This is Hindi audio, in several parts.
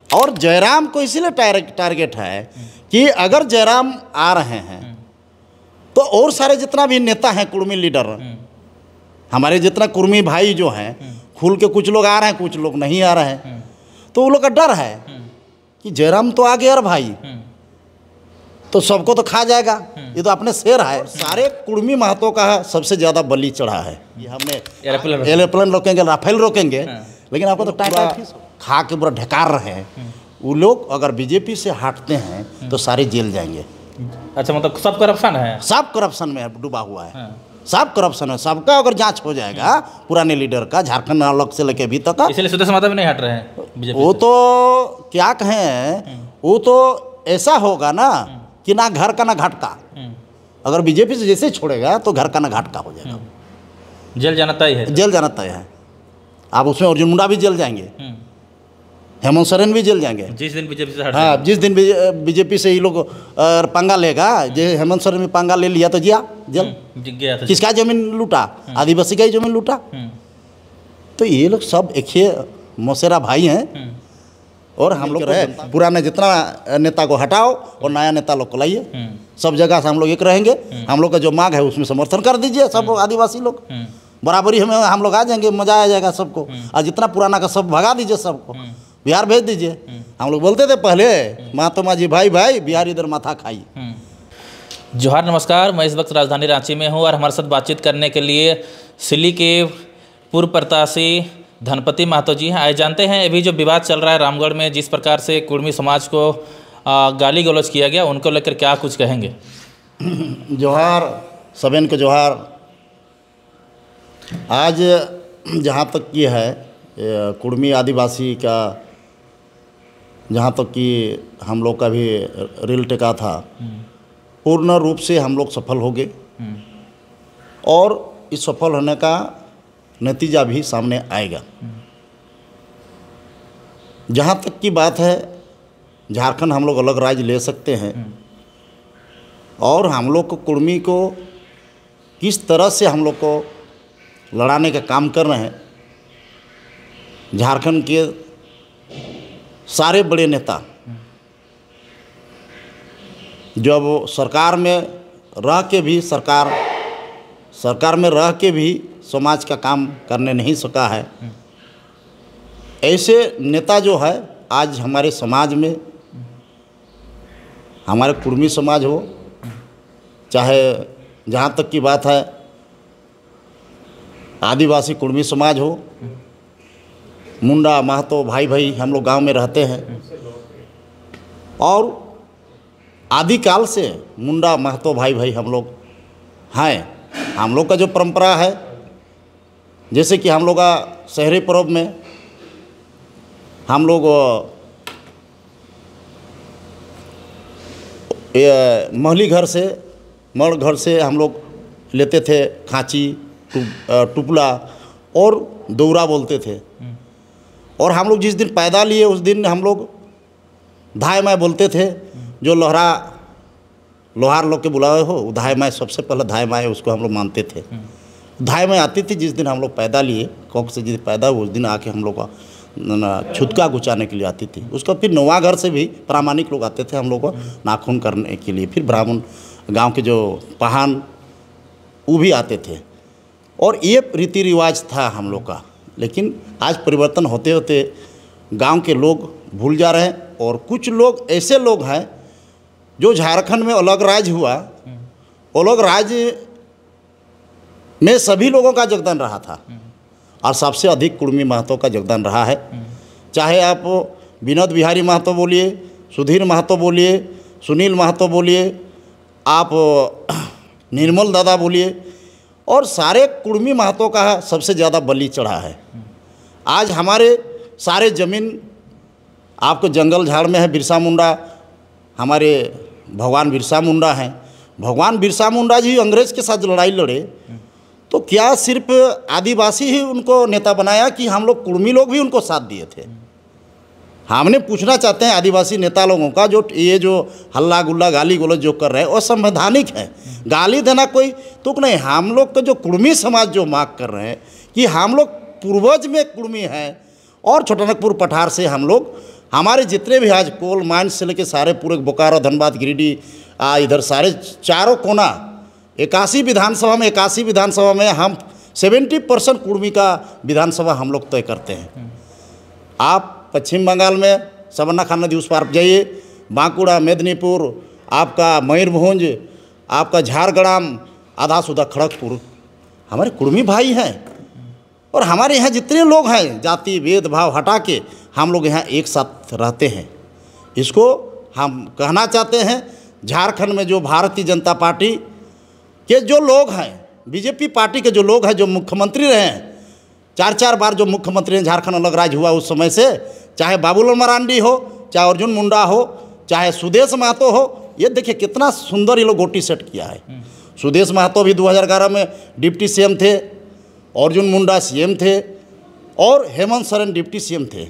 और जयराम को इसीलिए टारगेट है कि अगर जयराम आ रहे हैं तो और सारे जितना भी नेता हैं, कुर्मी लीडर, हमारे जितना कुर्मी भाई जो हैं, खुल के कुछ लोग आ रहे हैं, कुछ लोग नहीं आ रहे हैं, तो वो लोग का डर है कि जयराम तो आ गया यार भाई, तो सबको तो खा जाएगा, ये तो अपने शेर है। सारे कुर्मी महतो का सबसे ज़्यादा बलि चढ़ा है। ये हमने एरोप्लेन रोकेंगे, राफेल रोकेंगे, लेकिन आपको तो टाइम खा के पूरा ढकार रहे हैं वो लोग। अगर बीजेपी से हटते हैं तो सारे जेल जाएंगे। अच्छा, मतलब सब करप्शन है, सब करप्शन में डूबा हुआ है, सब करप्शन है। सबका अगर जांच हो जाएगा पुराने लीडर का, झारखंड अलग से लेके अभी तक, इसलिए सुदेश महतो भी नहीं हट रहे हैं बीजेपी वो तो क्या कहें, वो तो ऐसा होगा ना कि ना घर का ना घाट का। अगर बीजेपी से जैसे छोड़ेगा तो घर का ना घाट का हो जाएगा। जेल जाना तय है, जेल जाना तय है। आप उसमें अर्जुन मुंडा भी जेल जाएंगे, हेमंत सोरेन भी जेल जाएंगे जिस दिन बीजेपी से हाँ, जिस दिन बीजेपी से ये लोग पंगा लेगा। जो हेमंत सोरेन में पंगा ले लिया तो जिया जेल। गया था, किसका जमीन लूटा? आदिवासी का ही जमीन लूटा। तो ये लोग सब एक ही मौसेरा भाई हैं। और हम लोग पुराने जितना नेता को हटाओ और नया नेता लोग को लाइए। सब जगह से हम लोग एक रहेंगे। हम लोग का जो मांग है उसमें समर्थन कर दीजिए सब आदिवासी लोग। बराबरी हमें हम लोग आ जाएंगे, मजा आ जाएगा सबको। और जितना पुराना का सब भगा दीजिए, सबको बिहार भेज दीजिए। हम लोग बोलते थे पहले, मातो माजी भाई भाई, बिहार इधर माथा खाई। जोहार, नमस्कार। मैं इस वक्त राजधानी रांची में हूँ और हमारे साथ बातचीत करने के लिए सिली के पूर्व प्रत्याशी धनपति महतो जी हैं। आए जानते हैं अभी जो विवाद चल रहा है रामगढ़ में, जिस प्रकार से कुर्मी समाज को गाली गलौज किया गया, उनको लेकर क्या कुछ कहेंगे? जोहार, सबेन को जोहार। आज जहाँ तक की है कुर्मी आदिवासी का, जहाँ तक कि हम लोग का भी रेल टेका था, पूर्ण रूप से हम लोग सफल हो गए। और इस सफल होने का नतीजा भी सामने आएगा। जहाँ तक की बात है, झारखंड हम लोग अलग राज्य ले सकते हैं। और हम लोग को कुर्मी को किस तरह से हम लोग को लड़ाने का काम कर रहे हैं, झारखंड के सारे बड़े नेता जब सरकार में रह के भी सरकार में रह के भी समाज का काम करने नहीं सका है, ऐसे नेता जो है आज हमारे समाज में, हमारे कुर्मी समाज हो, चाहे जहाँ तक की बात है आदिवासी कुर्मी समाज हो, मुंडा महतो भाई भाई हम लोग गांव में रहते हैं। और आदिकाल से मुंडा महतो भाई भाई हम लोग हैं। हम लोग का जो परंपरा है, जैसे कि हम लोग का शहरी पर्व में हम लोग महली घर से, मड़ घर से हम लोग लेते थे खांची, टुपला और दौरा बोलते थे। और हम लोग जिस दिन पैदा लिए उस दिन हम लोग धाय माय बोलते थे। जो लोहार लोग के बुलाए हो, धाय माय सबसे पहले धाय माय उसको हम लोग मानते थे। धाय माय आती थी जिस दिन हम लोग पैदा लिए, कौन से जिस पैदा हुआ उस दिन आके हम लोग का छुतका गुचाने के लिए आती थी। उसका फिर नवा घर से भी प्रामाणिक लोग आते थे हम लोग को नाखून करने के लिए। फिर ब्राह्मण गांव के जो पहान वो भी आते थे। और ये रीति रिवाज था हम लोग का। लेकिन आज परिवर्तन होते होते गांव के लोग भूल जा रहे हैं। और कुछ लोग ऐसे लोग हैं जो झारखंड में अलग राज्य हुआ, अलग राज्य में सभी लोगों का योगदान रहा था। और सबसे अधिक कुर्मी महतो का योगदान रहा है। चाहे आप विनोद बिहारी महतो बोलिए, सुधीर महतो बोलिए, सुनील महतो बोलिए, आप निर्मल दादा बोलिए, और सारे कुर्मी महतो का सबसे ज़्यादा बलि चढ़ा है। आज हमारे सारे ज़मीन आपको जंगल झाड़ में है। बिरसा मुंडा हमारे भगवान बिरसा मुंडा हैं। भगवान बिरसा मुंडा जी अंग्रेज़ के साथ लड़ाई लड़े, तो क्या सिर्फ आदिवासी ही उनको नेता बनाया कि हम लोग कुर्मी लोग भी उनको साथ दिए थे? हमने पूछना चाहते हैं आदिवासी नेता लोगों का, जो ये जो हल्ला गुल्ला गाली गलौज जो कर रहे हैं असंवैधानिक है। गाली देना कोई तुक नहीं। हम लोग का जो कुर्मी समाज जो मांग कर रहे हैं कि हम लोग पूर्वज में कुर्मी हैं और छोटानागपुर पठार से हम लोग हमारे जितने भी आज कोल माइंस से लेकर सारे पूरे बोकारो, धनबाद, गिरिडीह, इधर सारे चारों कोना 81 विधानसभा में हम 70% कुर्मी का विधानसभा हम लोग तय करते हैं। आप पश्चिम बंगाल में सबरनाखा नदी उस पार जाइए, बांकुड़ा, मेदिनीपुर, आपका मयूरभंज, आपका झारग्राम, आधा सुधा खड़गपुर, हमारे कुर्मी भाई हैं। और हमारे यहाँ जितने लोग हैं जाति भेदभाव हटा के हम लोग यहाँ एक साथ रहते हैं। इसको हम कहना चाहते हैं। झारखंड में जो भारतीय जनता पार्टी के जो लोग हैं, बीजेपी पार्टी के जो लोग हैं, जो मुख्यमंत्री रहे हैं, 4 बार जो मुख्यमंत्री हैं, झारखंड अलग राज्य हुआ उस समय से, चाहे बाबूलाल मरांडी हो, चाहे अर्जुन मुंडा हो, चाहे सुदेश महतो हो, ये देखिए कितना सुंदर ये लोग गोटी सेट किया है। सुदेश महतो भी 2011 में डिप्टी सीएम थे, अर्जुन मुंडा सीएम थे और हेमंत सोरेन डिप्टी सीएम थे।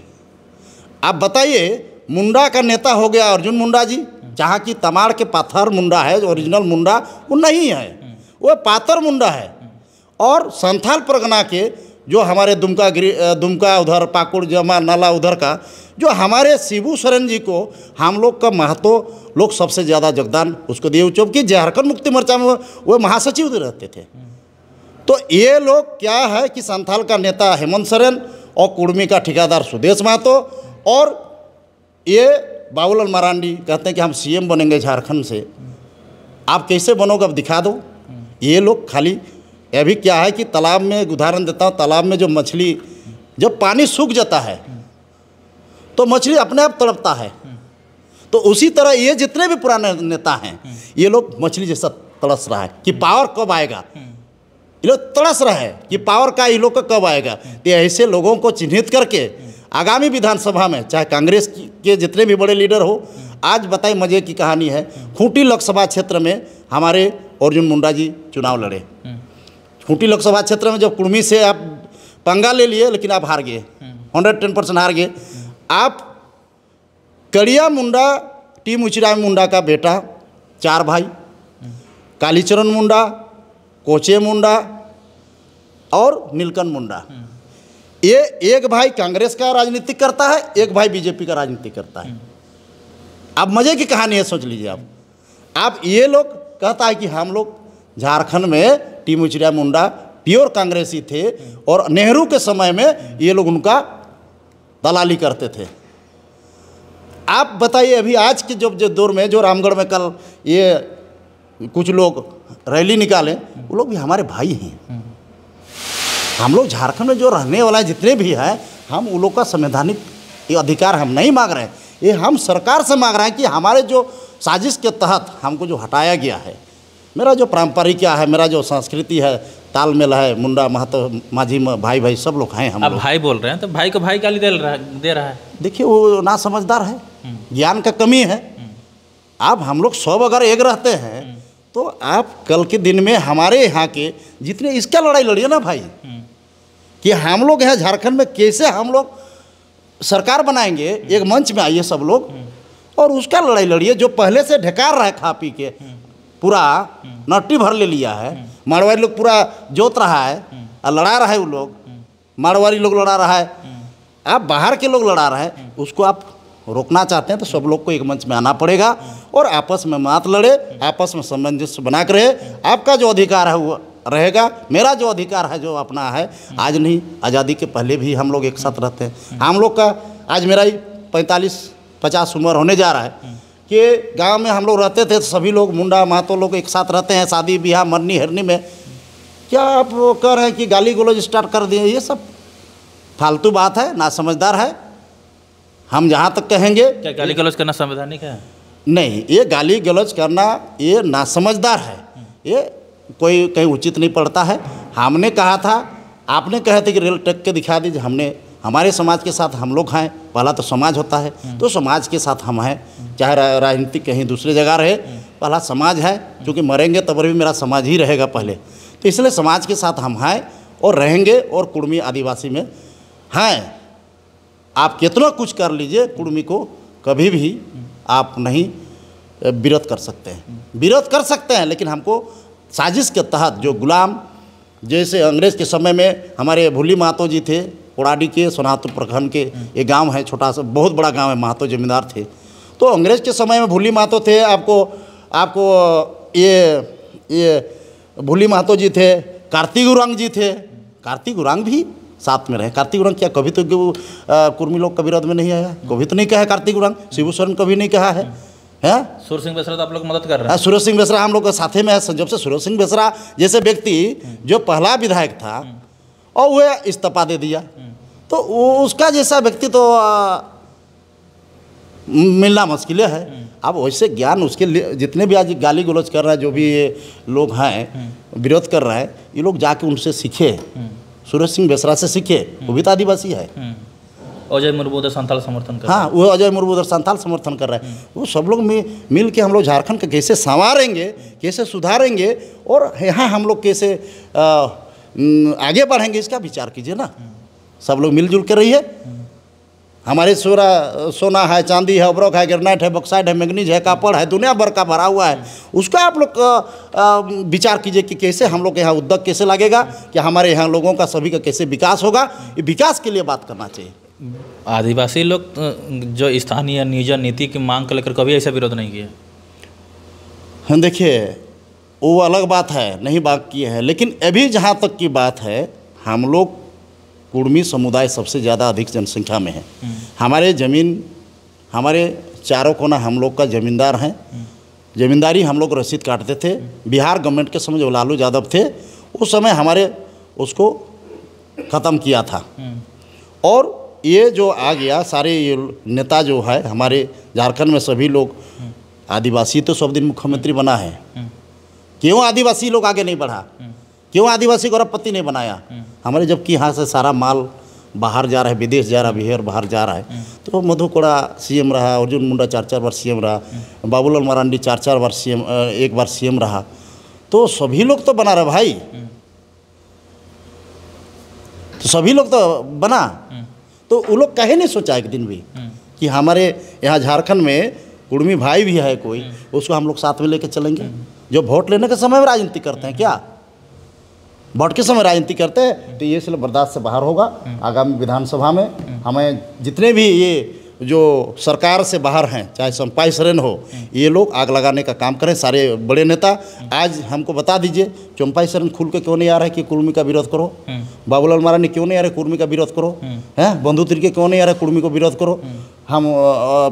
आप बताइए, मुंडा का नेता हो गया अर्जुन मुंडा जी, जहाँ की तमाड़ के पाथर मुंडा है, जो ओरिजिनल मुंडा वो नहीं है, वो पातर मुंडा है। और संथाल परगना के जो हमारे दुमका उधर पाकुड़ जमा नाला उधर का जो हमारे शिबू सोरेन जी को हम लोग का महतो लोग सबसे ज़्यादा योगदान उसको दिए, जबकि झारखंड मुक्ति मोर्चा में वो महासचिव रहते थे। तो ये लोग क्या है कि संथाल का नेता हेमंत सोरेन और कुर्मी का ठेकेदार सुदेश महतो और ये बाबूलाल मरांडी कहते हैं कि हम सीएम बनेंगे झारखंड से। आप कैसे बनोगे, अब दिखा दो। ये लोग खाली अभी क्या है कि तालाब में, एक उदाहरण देता हूँ, तालाब में जो मछली जब पानी सूख जाता है तो मछली अपने आप तड़पता है, तो उसी तरह ये जितने भी पुराने नेता हैं ये लोग मछली जैसा तड़स रहा है कि पावर कब आएगा। ये लोग तड़स रहा है कि पावर का ये लोग का कब आएगा। तो ऐसे लोगों को चिन्हित करके आगामी विधानसभा में चाहे कांग्रेस के जितने भी बड़े लीडर हो, आज बताइए मजे की कहानी है, खूंटी लोकसभा क्षेत्र में हमारे अर्जुन मुंडा जी चुनाव लड़े। खूंटी लोकसभा क्षेत्र में जब कुर्मी से आप पंगा ले लिए, लेकिन आप हार गए, 110% हार गए। आप कड़िया मुंडा, टी मुचिराम मुंडा का बेटा, 4 भाई, कालीचरण मुंडा, कोचे मुंडा और नीलकंठ मुंडा, ये एक भाई कांग्रेस का राजनीति करता है, एक भाई बीजेपी का राजनीति करता है। अब मजे की कहानी है, सोच लीजिए आप ये लोग कहता है कि हम लोग झारखंड में टी मुचिराम मुंडा प्योर कांग्रेसी थे और नेहरू के समय में ये लोग उनका दलाली करते थे। आप बताइए, अभी आज के जो दौर में जो रामगढ़ में कल ये कुछ लोग रैली निकाले, वो लोग भी हमारे भाई हैं। हम लोग झारखंड में जो रहने वाला है जितने भी हैं, हम उन लोग का संवैधानिक ये अधिकार हम नहीं मांग रहे हैं, ये हम सरकार से मांग रहे हैं कि हमारे जो साजिश के तहत हमको जो हटाया गया है, मेरा जो पारंपरिक है, मेरा जो संस्कृति है, तालमेल है, मुंडा महतो माझी भाई भाई सब लोग हैं। हम अब भाई बोल रहे हैं तो भाई को भाई गाली दे रहा है। देखिए वो ना समझदार है, ज्ञान का कमी है। आप हम लोग सब अगर एक रहते हैं तो आप कल के दिन में हमारे यहाँ के जितने इसका लड़ाई लड़िए ना भाई, कि हम लोग यहाँ झारखंड में कैसे हम लोग सरकार बनाएंगे, एक मंच में आइए सब लोग और उसका लड़ाई लड़िए। जो पहले से ढकार रहा है खा पी के, पूरा नट्टी भर ले लिया है, मारवाड़ी लोग पूरा जोत रहा है और लड़ा रहा है, वो लोग मारवाड़ी लोग लड़ा रहा है, आप बाहर के लोग लड़ा रहे हैं, उसको आप रोकना चाहते हैं तो सब लोग को एक मंच में आना पड़ेगा और आपस में मत लड़े, आपस में सामंजस्य बना के रहे। आपका जो अधिकार है वो रहेगा, मेरा जो अधिकार है जो अपना है, आज नहीं आज़ादी के पहले भी हम लोग एक साथ रहते हैं। हम लोग का आज मेरा ही 45-50 उम्र होने जा रहा है कि गांव में हम लोग रहते थे तो सभी लोग मुंडा महतो लोग एक साथ रहते हैं, शादी ब्याह मरनी हरनी में। क्या आप वो कह रहे हैं कि गाली गलौज स्टार्ट कर दिए, ये सब फालतू बात है, ना समझदार है। हम जहाँ तक कहेंगे, क्या गाली गलौज करना संवैधानिक है? नहीं, ये गाली गलौज करना ये ना समझदार है, ये कोई कहीं उचित नहीं पड़ता है। हमने कहा था, आपने कहे थे कि रेल ट्रैक के दिखा दीजिए, हमने हमारे समाज के साथ हम लोग हैं, पहला तो समाज होता है, तो समाज के साथ हम हैं, चाहे राजनीति कहीं दूसरी जगह रहे, पहला समाज है, क्योंकि मरेंगे तब भी मेरा समाज ही रहेगा पहले, तो इसलिए समाज के साथ हम हैं और रहेंगे और कुर्मी आदिवासी में हैं। आप कितना कुछ कर लीजिए, कुर्मी को कभी भी आप नहीं विरोध कर सकते हैं, विरोध कर सकते हैं, लेकिन हमको साजिश के तहत जो गुलाम, जैसे अंग्रेज़ के समय में हमारे भूली महतो जी थे, कोड़ाडी के सोनातुर प्रखंड के ये गांव है, छोटा सा बहुत बड़ा गांव है। महतो जमींदार थे। तो अंग्रेज के समय में भूली महतो थे, आपको ये भूली महतो जी थे, कार्तिक उरांग जी थे। कार्तिक उरांग भी साथ में रहे। कार्तिक उरांग क्या कभी तो कुर्मी लोग का विरोध में नहीं आया, कभी तो नहीं कहा है कार्तिक उरांग। शिबू सोरेन कभी नहीं कहा है। हैं सूरज सिंह बेसरा तो आप लोग मदद कर रहे हैं। सूरज सिंह बेसरा हम लोग के साथे में है। जब से सूरज सिंह बेसरा जैसे व्यक्ति जो पहला विधायक था और वह इस्तीफा दे दिया, तो उसका जैसा व्यक्ति तो मिलना मुश्किल है। अब वैसे ज्ञान उसके लिए जितने भी आज गाली गलौज कर रहे हैं, जो भी ये लोग हैं विरोध कर रहे हैं, ये लोग जाके उनसे सीखे, सूरज सिंह बेसरा से सीखे। वो भी तो आदिवासी है। अजय मुर्मू उधर संथाल समर्थन कर, हाँ, वो अजय मुर्मू उधर संथाल समर्थन कर रहे हैं। वो सब लोग मिल के हम लोग झारखंड को कैसे संवारेंगे, कैसे सुधारेंगे और यहाँ हम लोग कैसे आगे बढ़ेंगे, इसका विचार कीजिए ना। सब लोग मिलजुल कर रहिए। हमारे सोना है, चांदी है, अब्रक है, ग्रेनाइट है, बॉक्साइट है, मैग्नीज है, कापड़ है, दुनिया भर का भरा हुआ है। उसका आप लोग विचार कीजिए कि कैसे हम लोग के यहाँ उद्योग कैसे लगेगा, कि हमारे यहाँ लोगों का सभी का कैसे विकास होगा। ये विकास के लिए बात करना चाहिए। आदिवासी लोग जो स्थानीय नियोजन नीति की मांग को लेकर कभी ऐसा विरोध नहीं किया। देखिए, वो अलग बात है, नहीं बात की है। लेकिन अभी जहाँ तक की बात है, हम लोग कुर्मी समुदाय सबसे ज़्यादा अधिक जनसंख्या में है। हमारे ज़मीन, हमारे चारों कोना हम लोग का ज़मींदार हैं। ज़मींदारी हम लोग रसीद काटते थे। बिहार गवर्नमेंट के समय जो लालू यादव थे, उस समय हमारे उसको ख़त्म किया था। और ये जो आ गया, सारे ये नेता जो है हमारे झारखंड में, सभी लोग आदिवासी तो सब दिन मुख्यमंत्री बना है। क्यों आदिवासी लोग आगे नहीं बढ़ा? क्यों आदिवासी को अरबपति नहीं बनाया? हमारे जबकि यहाँ से सारा माल बाहर जा रहा है, विदेश जा रहा है, बिहार बाहर जा रहा है। तो मधु कोड़ा सीएम रहा, अर्जुन मुंडा 4-4 बार सीएम रहा, बाबूलाल मरांडी 4-4 बार सीएम, एक बार सीएम रहा। तो सभी लोग तो बना रहे भाई, तो सभी लोग तो बना। तो वो लोग कहे नहीं सोचा एक दिन भी कि हमारे यहाँ झारखंड में कुर्मी भाई भी है कोई, उसको हम लोग साथ में लेकर चलेंगे। जो वोट लेने के समय में राजनीति करते हैं, क्या वोट के समय राजनीति करते हैं, तो ये सिर्फ बर्दाश्त से बाहर होगा। आगामी विधानसभा में हमें जितने भी ये जो सरकार से बाहर हैं, चाहे चंपाई सोरेन हो, ये लोग आग लगाने का काम करें। सारे बड़े नेता आज हमको बता दीजिए, चंपाई सोरेन खुल के क्यों नहीं आ रहे कि कुर्मी का विरोध करो? बाबूलाल मरांडी क्यों नहीं आ रहे कुर्मी का विरोध करो? हैं, बंधु तिर्की क्यों नहीं आ रहे कुर्मी को विरोध करो? हम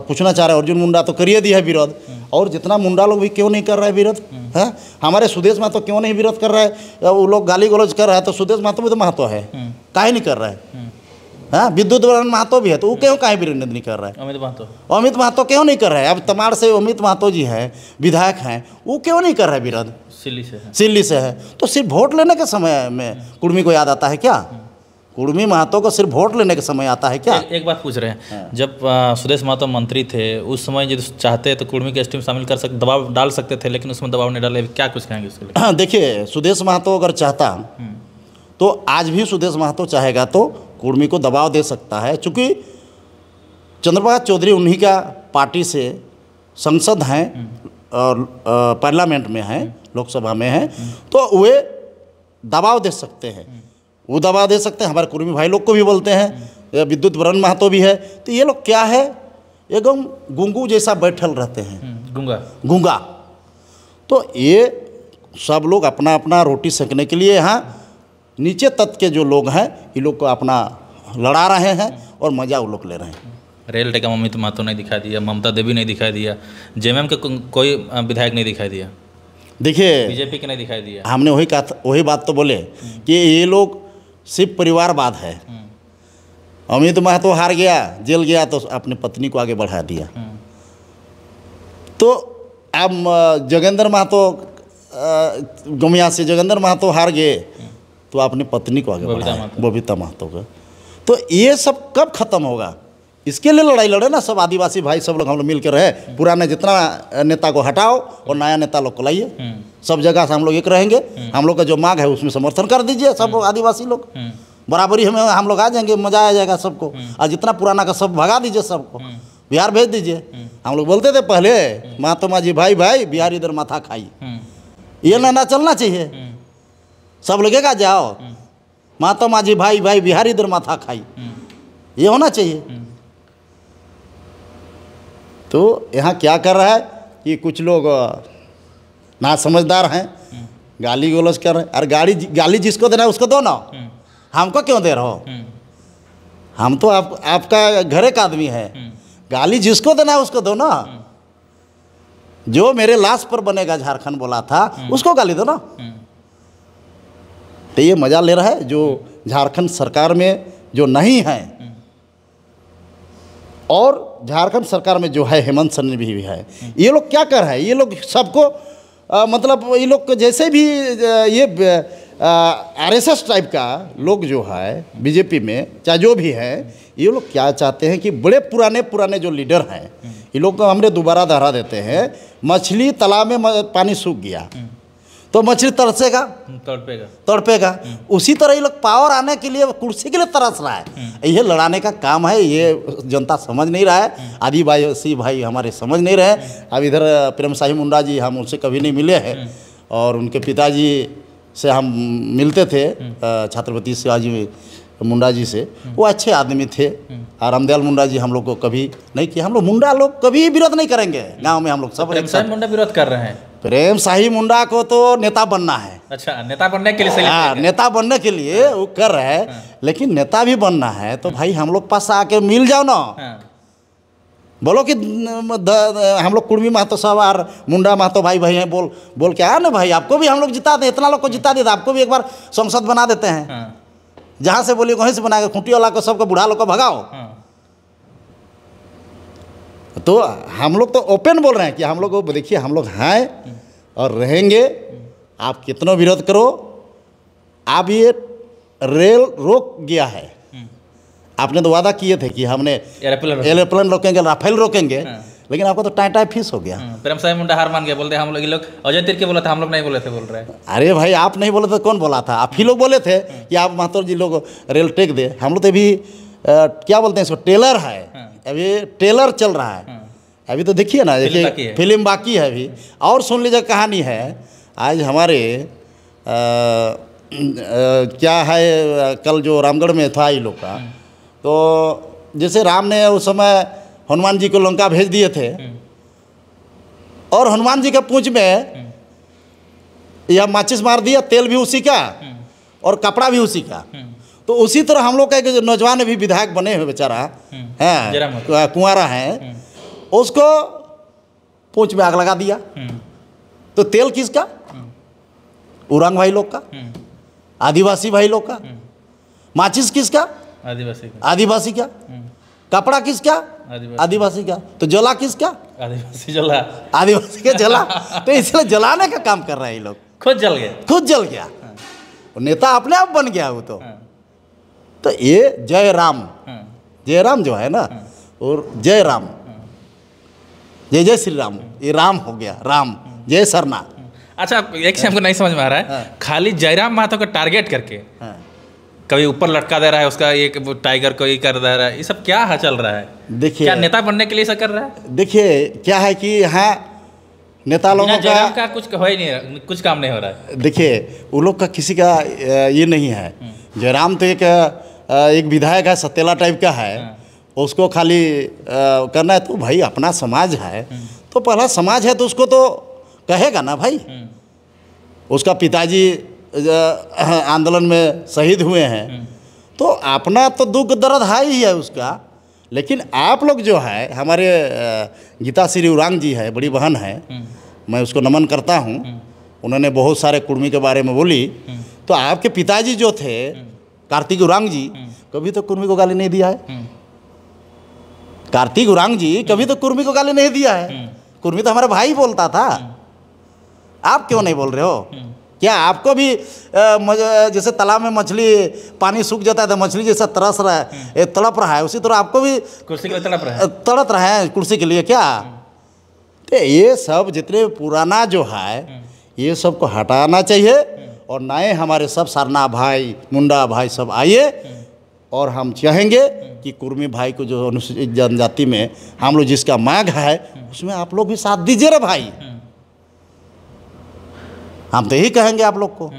पूछना चाह रहे हैं, अर्जुन मुंडा तो करिए दिया है विरोध, और जितना मुंडा लोग भी क्यों नहीं कर रहा है विरोध? है, हमारे सुदेश महतो क्यों नहीं विरोध कर रहा है? वो लोग गाली गलौज कर रहा है, तो सुदेश महतो भी तो महतो है, काहे नहीं कर रहा है? हाँ, विद्युत वरण महतो भी है, तो वो क्यों काहे विरोध नहीं कर रहा है? अमित महतो क्यों नहीं कर रहा है? अब तमाड़ से अमित महतो जी हैं, विधायक हैं, वो क्यों नहीं कर रहा है विरोध? सिल्ली से है। तो सिर्फ वोट लेने के समय में कुर्मी को याद आता है क्या? कुर्मी महतो को सिर्फ वोट लेने के समय आता है क्या? एक बात पूछ रहे हैं, जब सुदेश महतो मंत्री थे, उस समय यदि चाहते तो कुर्मी के एसटी में शामिल कर सकते, दबाव डाल सकते थे, लेकिन उसमें दबाव नहीं डाले। क्या कुछ कहेंगे उसके लिए? देखिए, सुदेश महतो अगर चाहता तो आज भी सुदेश महतो चाहेगा तो कुर्मी को दबाव दे सकता है। चूँकि चंद्रप्रकाश चौधरी उन्हीं का पार्टी से संसद हैं और पार्लियामेंट में हैं, लोकसभा में हैं, तो वे दबाव दे सकते हैं। वो दबाव दे सकते हैं। हमारे कुर्मी भाई लोग को भी बोलते हैं, विद्युत वरण महतो भी है। तो ये लोग क्या है, एकदम गुंगू जैसा बैठल रहते हैं, गूंगा। तो ये सब लोग अपना अपना रोटी सेकने के लिए यहाँ नीचे तत्व के जो लोग हैं, ये लोग को अपना लड़ा रहे हैं और मजा वो लोग ले रहे हैं। रेल टेका अमित महतो नहीं दिखाई दिया, ममता देवी नहीं दिखाई दिया, जेएमएम के कोई विधायक नहीं दिखाई दिया, देखिए बीजेपी के नहीं दिखाई दिया। हमने वही बात तो बोले कि ये लोग सिर्फ परिवारवाद है। अमित महतो हार गया, जेल गया, तो अपनी पत्नी को आगे बढ़ा दिया। तो अब जोगेंद्र महतो गमिया से जोगेंद्र महतो हार गए, तो अपनी पत्नी को आगे बढ़ाया, बबीता महतो का। तो ये सब कब खत्म होगा? इसके लिए लड़ाई लड़े ना सब आदिवासी भाई, सब लोग हम लोग मिल कर रहे। पुराने जितना नेता को हटाओ और नया नेता लोग को लाइए। सब जगह से हम लोग एक रहेंगे। हम लोग का जो मांग है उसमें समर्थन कर दीजिए सब आदिवासी लोग। बराबरी में हम लोग आ जाएंगे, मजा आ जाएगा सबको। और जितना पुराना का सब भगा दीजिए, सबको बिहार भेज दीजिए। हम लोग बोलते थे पहले, महतो मांझी भाई भाई बिहार इधर माथा खाई, ये ना चलना चाहिए। सब लगेगा जाओ, माता माझी भाई भाई बिहारी दर माथा खाई, ये होना चाहिए। तो यहाँ क्या कर रहा है कि कुछ लोग ना समझदार हैं, गाली गलौज कर रहे हैं। अरे गाली जिसको देना है उसको दो ना, हमको क्यों दे रहे हो? हम तो आपका घरे का आदमी है, गाली जिसको देना है उसको दो ना। जो मेरे लाश पर बनेगा झारखंड बोला था, उसको गाली दो ना। तो ये मजा ले रहा है जो झारखंड सरकार में जो नहीं है, और झारखंड सरकार में जो है हेमंत सोरेन भी है। ये लोग क्या कर रहे हैं? ये लोग सबको मतलब ये लोग जैसे भी ये आरएसएस टाइप का लोग जो है बीजेपी में, चाहे जो भी है, ये लोग क्या चाहते हैं कि बड़े पुराने जो लीडर हैं, ये लोग को हमने दोबारा दोहरा देते हैं। मछली तालाब में पानी सूख गया तो मछली तरसेगा, तड़पेगा। उसी तरह ये लोग पावर आने के लिए, कुर्सी के लिए तरस रहा है। ये लड़ाने का काम है, ये जनता समझ नहीं रहा है। आदिवासी भाई हमारे समझ नहीं रहे। अब इधर प्रेम शाही मुंडा जी, हम उनसे कभी नहीं मिले हैं, और उनके पिताजी से हम मिलते थे, छत्रपति शिवाजी मुंडा जी से। वो अच्छे आदमी थे। और रामदयाल मुंडा जी हम लोग को कभी नहीं किया। हम लोग मुंडा लोग कभी विरोध नहीं करेंगे गांव में। हम लोग सब प्रेम शाही मुंडा विरोध कर रहे हैं। प्रेम शाही मुंडा को तो नेता बनना है। अच्छा, नेता बनने के लिए? हाँ, नेता बनने के लिए वो कर रहे हैं। लेकिन नेता भी बनना है तो भाई हम लोग पास आके मिल जाओ ना। बोलो कि हम लोग कुर्मी महतो साहब और मुंडा महतो भाई भाई हैं, बोल के आया ना भाई, आपको भी हम लोग जिता दें, इतना लोग को जिता देते, आपको भी एक बार संसद बना देते हैं। जहाँ से बोलिए वहीं से बना के, खूंटी वाला को सबको, बूढ़ा लोग को भगाओ। तो हम लोग तो ओपन बोल रहे हैं कि हम लोग को देखिए, हम लोग हैं और रहेंगे। आप कितना विरोध करो, आप ये रेल रोक गया है। आपने तो वादा किए थे कि हमने एरोप्लेन रोकेंगे, राफेल रोकेंगे, लेकिन आपको तो टाई फिस हो गया। प्रेम शाही मुंडा हार मान गया, बोलते हम लोग अजय तिर्की बोला था, हम लोग नहीं बोले थे, बोल रहे हैं। अरे भाई, आप नहीं बोले तो कौन बोला था? आप ही लोग बोले थे कि आप महतो जी लोग रेल टेक दे। हम लोग तो अभी क्या बोलते हैं इसको, टेलर है, अभी टेलर चल रहा है। अभी तो देखिए ना, देखिए फिल्म बाकी है अभी। और सुन लीजिए कहानी है। आज हमारे क्या है, कल जो रामगढ़ में था ये लोग का, तो जैसे राम ने उस समय हनुमान जी को लंका भेज दिए थे, और हनुमान जी के पूंछ में यह माचिस मार दिया, तेल भी उसी का और कपड़ा भी उसी का। तो उसी तरह हम लोग का एक नौजवान भी विधायक बने हुए बेचारा है, कुंवारा है, उसको पूंछ में आग लगा दिया। तो तेल किसका? उरांग भाई लोग का, आदिवासी भाई लोग का। माचिस किसका? आदिवासी का। कपड़ा किसका? आदिवासी का। तो जला किसका? आदिवासी का जला। तो इसलिए जलाने का काम कर रहे हैं ये लोग। खुद जल गया। नेता अपने आप बन गया वो तो ये जय राम जो है ना, और जय राम, जय श्री राम, ये राम हो गया, राम जय सरना। अच्छा, एक से हमको नहीं समझ में आ रहा है, खाली जयराम महतो को टारगेट करके कभी ऊपर लटका दे रहा है उसका, एक टाइगर को ये कर दे रहा है, ये सब क्या चल रहा है? देखिए, क्या नेता बनने के लिए ऐसा कर रहा है? देखिए क्या है कि यहाँ नेता लोगों का कुछ हो ही नहीं, कुछ काम नहीं हो रहा है। देखिए, वो लोग का किसी का ये नहीं है। जयराम तो एक विधायक है, सतेला टाइप का है, उसको खाली करना है। तो भाई अपना समाज है, तो पहला समाज है तो उसको तो कहेगा ना भाई। उसका पिताजी आंदोलन में शहीद हुए हैं, तो अपना तो दुख दर्द ही है उसका। लेकिन आप लोग जो है, हमारे गीता श्री उरांग जी है, बड़ी बहन है, मैं उसको नमन करता हूँ। उन्होंने बहुत सारे कुर्मी के बारे में बोली। तो आपके पिताजी जो थे कार्तिक उरांग जी, कभी तो कुर्मी को गाली नहीं दिया है। कार्तिक उरांग जी कभी तो कुर्मी को गाली नहीं दिया है। कुर्मी तो हमारा भाई बोलता था। आप क्यों नहीं बोल रहे हो? क्या आपको भी जैसे तालाब में मछली पानी सूख जाता है तो मछली जैसा तरस रहा है, तड़प रहा है, उसी तरह आपको भी कुर्सी के लिए तड़प रहा है कुर्सी के लिए क्या? तो ये सब जितने पुराना जो है, ये सब को हटाना चाहिए। और नए हमारे सब सरना भाई, मुंडा भाई सब आइए, और हम चाहेंगे कि कुर्मी भाई को जो अनुसूचित जनजाति में हम लोग जिसका मांग है, उसमें आप लोग भी साथ दीजिए रे भाई। हम तो यही कहेंगे आप लोग को।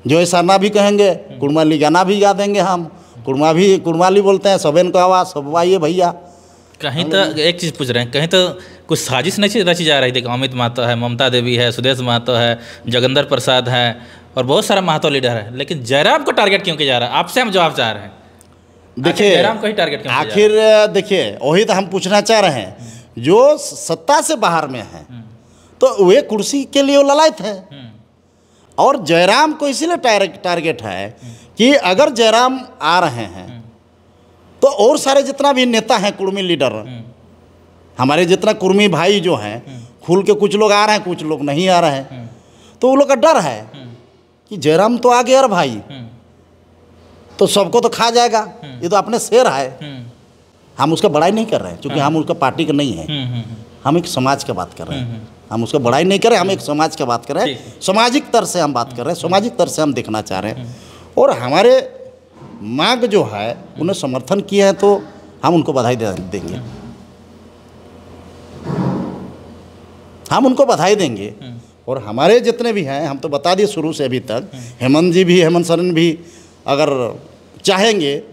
जो ऐसा ना भी कहेंगे, कुड़माली गाना भी गा देंगे हम। कुड़माली बोलते हैं, सबेन को आवाज़ सब आइए भैया। कहीं तो एक चीज़ पूछ रहे हैं, कहीं तो कुछ साजिश नहीं रची जा रही थी? अमित महतो है, ममता देवी है, सुदेश महतो है, जगंदर प्रसाद है और बहुत सारा महतो लीडर है, लेकिन जयराम को टारगेट क्यों किया जा रहा है? आपसे हम जवाब चाह रहे हैं। देखिए जयराम को ही टारगेट क्यों किया जा आखिर देखिए वही तो हम पूछना चाह रहे हैं, जो सत्ता से बाहर में है तो वे कुर्सी के लिए वो ललायत है। और जयराम को इसीलिए टारगेट है कि अगर जयराम आ रहे हैं तो और सारे जितना भी नेता हैं, कुर्मी लीडर, हमारे जितना कुर्मी भाई जो हैं, खुल के कुछ लोग आ रहे हैं, कुछ लोग नहीं आ रहे हैं, तो वो लोग का डर है कि जयराम तो आ गया यार भाई, तो सबको तो खा जाएगा, ये तो अपने शेर है। हम उसका बड़ाई नहीं कर रहे हैं, क्योंकि हम उसका पार्टी का नहीं है, हम एक समाज की बात कर रहे हैं। हम उसका बड़ाई नहीं कर रहे, हम एक समाज की बात कर रहे हैं, सामाजिक तर से हम बात कर रहे हैं, सामाजिक तर से हम देखना चाह रहे हैं। और हमारे मांग जो है उन्हें समर्थन किया है तो हम उनको बधाई देंगे, हम उनको बधाई देंगे। और हमारे जितने भी हैं, हम तो बता दिए शुरू से अभी तक, हेमंत जी भी, हेमंत सोरेन भी अगर चाहेंगे,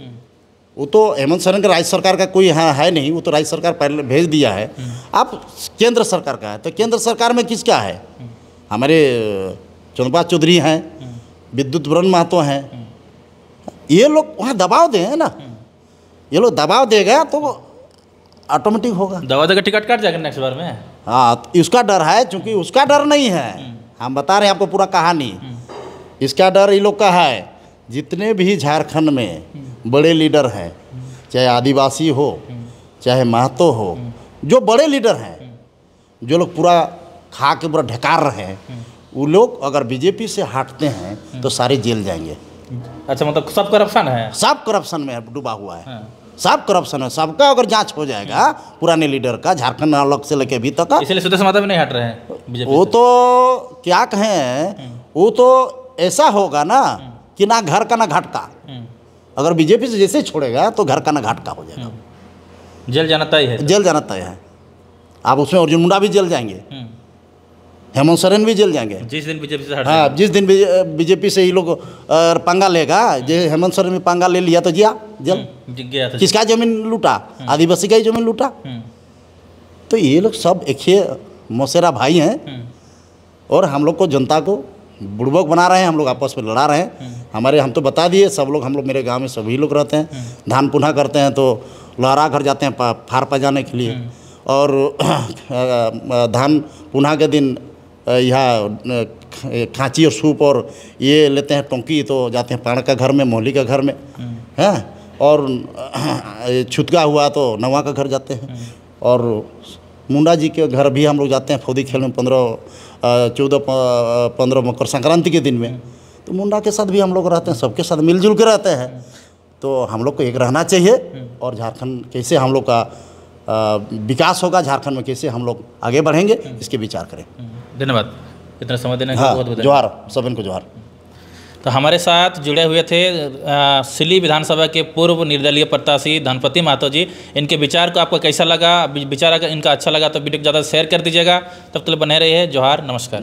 वो तो हेमंत सोरेन का राज्य सरकार का कोई है नहीं, वो तो राज्य सरकार पहले भेज दिया है। अब केंद्र सरकार का है, तो केंद्र सरकार में किसका है? हमारे चंद्रपाल चौधरी हैं, विद्युत वरण महतो हैं, ये लोग वहाँ दबाव दें ना, ये लोग दबाव देगा तो ऑटोमेटिक होगा, दबाव देगा, टिकट काट जाएगा नेक्स्ट बार में। हाँ, तो इसका डर है, क्योंकि उसका डर नहीं है, हम बता रहे हैं आपको पूरा कहानी। इसका डर ये लोग का है, जितने भी झारखंड में बड़े लीडर हैं, चाहे आदिवासी हो चाहे महतो हो, जो बड़े लीडर हैं, जो लोग पूरा खा के पूरा ढकार रहे हैं, वो लोग अगर बीजेपी से हटते हैं तो सारे जेल जाएंगे। अच्छा, मतलब सब करप्शन है? सब करप्शन में डूबा हुआ है, सब करप्शन है। सबका अगर जांच हो जाएगा पुराने लीडर का, झारखंड अलग से लेके अभी तक, इसलिए सुदेश महतो भी नहीं हट रहे हैं बीजेपी वो तो क्या कहें, वो तो ऐसा होगा ना कि ना घर का ना घाट का। अगर बीजेपी से जैसे छोड़ेगा तो घर का ना घाट का हो जाएगा, जेल जाना तय है, जेल जाना तय है। आप उसमें अर्जुन मुंडा भी जेल जाएंगे, हेमंत सोरेन भी जेल जाएंगे जिस दिन बीजेपी से हाँ, जिस दिन बीजेपी से ये लोग पंगा लेगा। जो हेमंत सोरेन में पंगा ले लिया तो जिया जेल, गया था। किसका जमीन लूटा? आदिवासी का ही जमीन लूटा। तो ये लोग सब एक ही मौसेरा भाई हैं, और हम लोग को, जनता को बुड़बक बना रहे हैं, हम लोग आपस में लड़ा रहे हैं। हमारे, हम तो बता दिए, सब लोग, हम लोग मेरे गांव में सभी लोग रहते हैं, धान पुनः करते हैं तो लहरा घर जाते हैं फार पजाने के लिए, और धान पुनः के दिन यहाँ खांची और सूप और ये लेते हैं टोंकी, तो जाते हैं पाण का घर में, मोहली का घर में हैं, और छुतका हुआ तो नवा का घर जाते हैं, और मुंडा जी के घर भी हम लोग जाते हैं फौदी खेल में 14-15 मकर संक्रांति के दिन में। तो मुंडा के साथ भी हम लोग रहते हैं, सबके साथ मिलजुल के रहते हैं। तो हम लोग को एक रहना चाहिए, और झारखंड कैसे हम लोग का विकास होगा, झारखंड में कैसे हम लोग आगे बढ़ेंगे, इसके विचार करें। धन्यवाद इतना समय देने का। हाँ, बहुत बहुत जोहार, सबन को जोहार। तो हमारे साथ जुड़े हुए थे सिल्ली विधानसभा के पूर्व निर्दलीय प्रत्याशी धनपति महतो जी। इनके विचार को आपको कैसा लगा? विचार अगर इनका अच्छा लगा तो वीडियो को ज़्यादा शेयर कर दीजिएगा। तब तक बने रहिए। जोहार, नमस्कार।